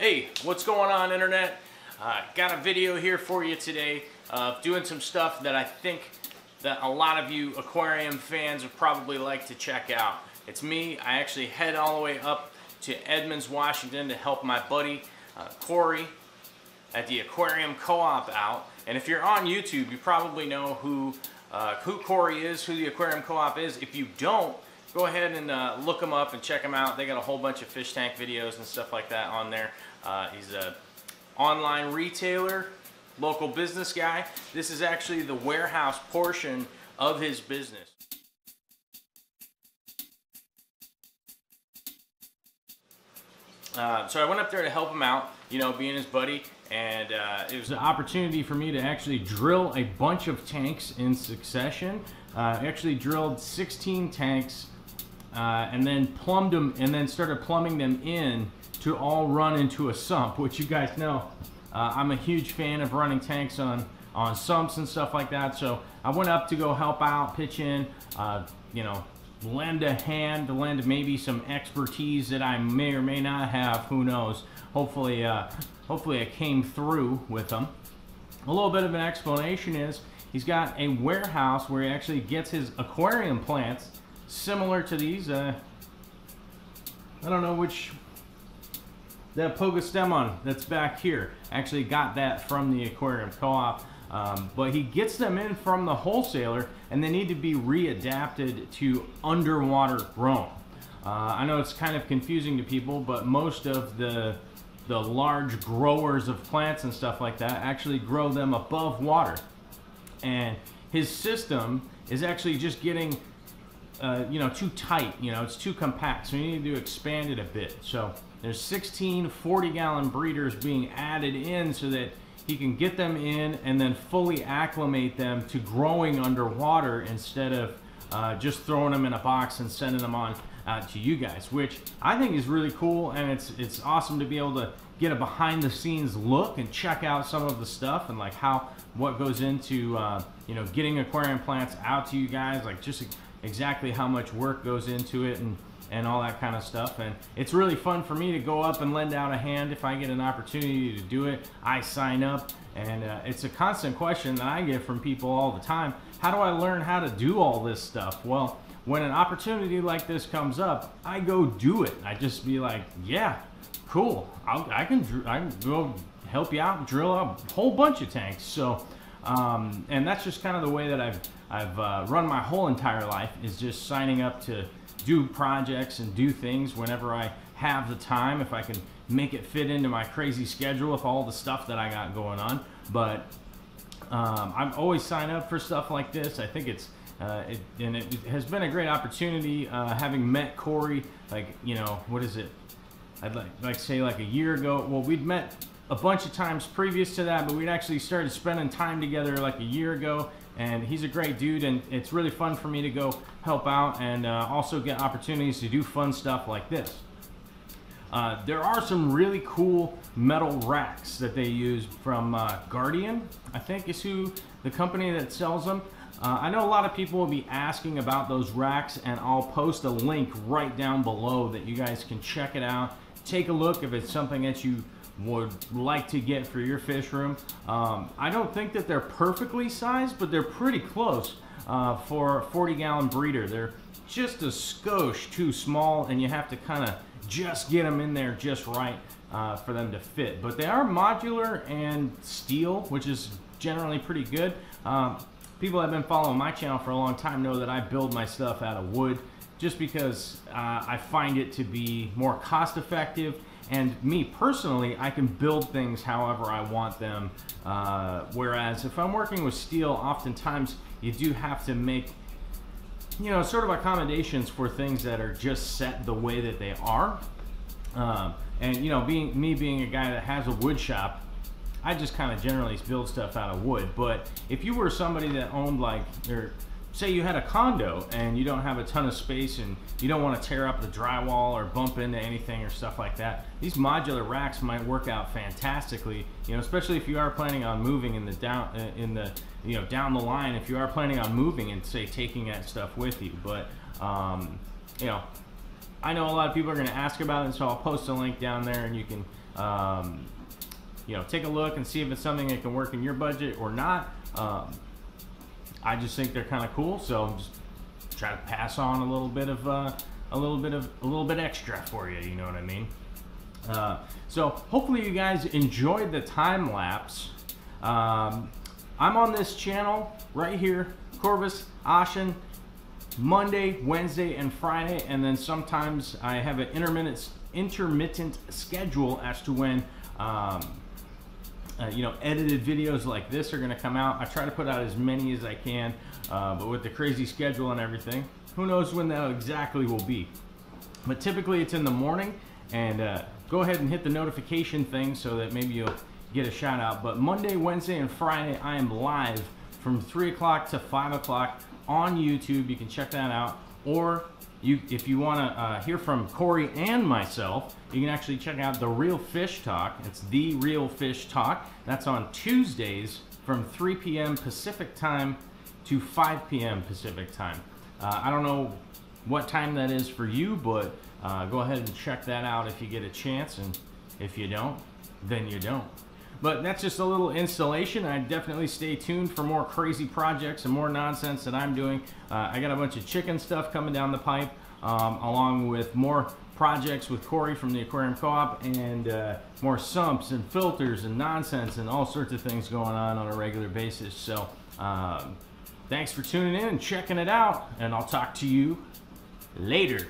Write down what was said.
Hey, what's going on, internet? Got a video here for you today of doing some stuff that I think that a lot of you aquarium fans would probably like to check out. It's me. I actually head all the way up to Edmonds, Washington to help my buddy Cory at the Aquarium Co-op out. And if you're on YouTube, you probably know who Cory is, who the Aquarium Co-op is. If you don't, go ahead and look them up and check them out. They got a whole bunch of fish tank videos and stuff like that on there. He's a online retailer, local business guy. This is actually the warehouse portion of his business. So I went up there to help him out, you know, being his buddy, and it was an opportunity for me to actually drill a bunch of tanks in succession. I actually drilled 16 tanks and then plumbed them, and then started plumbing them in to all run into a sump, which you guys know I'm a huge fan of running tanks on sumps and stuff like that. So I went up to go help out, pitch in, you know, lend a hand, lend maybe some expertise that I may or may not have, who knows. Hopefully I came through with them. A little bit of an explanation is he's got a warehouse where he actually gets his aquarium plants similar to these. I don't know which, that Pogostemon's that's back here, actually got that from the Aquarium Co-op. But he gets them in from the wholesaler, and they need to be readapted to underwater grown. I know it's kind of confusing to people, but most of the large growers of plants and stuff like that actually grow them above water. And his system is actually just getting you know, too tight. You know, it's too compact, so you need to expand it a bit. So there's 16 40-gallon breeders being added in so that he can get them in and then fully acclimate them to growing underwater instead of just throwing them in a box and sending them on to you guys, which I think is really cool. And it's awesome to be able to get a behind-the-scenes look and check out some of the stuff and like what goes into you know, getting aquarium plants out to you guys, like just exactly how much work goes into it and all that kind of stuff. And it's really fun for me to go up and lend out a hand. If I get an opportunity to do it, I sign up. And it's a constant question that I get from people all the time: how do I learn how to do all this stuff? Well, when an opportunity like this comes up, I go do it. I just be like, yeah, cool, I can go help you out and drill a whole bunch of tanks. So and that's just kind of the way that I've run my whole entire life, is just signing up to do projects and do things whenever I have the time, if I can make it fit into my crazy schedule with all the stuff that I got going on. But I'm always sign up for stuff like this. I think it has been a great opportunity, having met Cory, like, you know, what is it, I'd like say like a year ago. Well, we'd met a bunch of times previous to that, but we'd actually started spending time together like a year ago. And he's a great dude, and it's really fun for me to go help out and also get opportunities to do fun stuff like this. There are some really cool metal racks that they use from Guardian, I think is who the company that sells them. I know a lot of people will be asking about those racks, and I'll post a link right down below that you guys can check it out. Take a look if it's something that you would like to get for your fish room. I don't think that they're perfectly sized, but they're pretty close for a 40-gallon breeder. They're just a skosh too small, and you have to kind of just get them in there just right for them to fit. But they are modular and steel, which is generally pretty good. People that have been following my channel for a long time know that I build my stuff out of wood, just because I find it to be more cost-effective. And me personally, I can build things however I want them. Whereas if I'm working with steel, oftentimes you do have to make, you know, sort of accommodations for things that are just set the way that they are. And you know, being a guy that has a wood shop, I just kind of generally build stuff out of wood. But if you were somebody that owned, like, or say you had a condo and you don't have a ton of space and you don't want to tear up the drywall or bump into anything or stuff like that, these modular racks might work out fantastically, you know, especially if you are planning on moving down the line, if you are planning on moving and say taking that stuff with you. But you know, I know a lot of people are going to ask about it, so I'll post a link down there and you can you know, take a look and see if it's something that can work in your budget or not. I just think they're kind of cool, so just try to pass on a little bit extra for you. You know what I mean? So hopefully you guys enjoyed the time lapse. I'm on this channel right here, Corvus Ashen, Monday, Wednesday, and Friday, and then sometimes I have an intermittent schedule as to when you know, edited videos like this are going to come out. I try to put out as many as I can, but with the crazy schedule and everything, who knows when that exactly will be. But typically it's in the morning, and go ahead and hit the notification thing so that maybe you'll get a shout out. But Monday, Wednesday, and Friday I am live from 3 o'clock to 5 o'clock on YouTube. You can check that out. Or if you want to hear from Cory and myself, you can actually check out The Real Fish Talk. It's The Real Fish Talk. That's on Tuesdays from 3 p.m. Pacific time to 5 p.m. Pacific time. I don't know what time that is for you, but go ahead and check that out if you get a chance, and if you don't, then you don't. But that's just a little installation. I definitely stay tuned for more crazy projects and more nonsense that I'm doing. I got a bunch of chicken stuff coming down the pipe, along with more projects with Cory from the Aquarium Co-op, and more sumps and filters and nonsense and all sorts of things going on a regular basis. So thanks for tuning in and checking it out, and I'll talk to you later.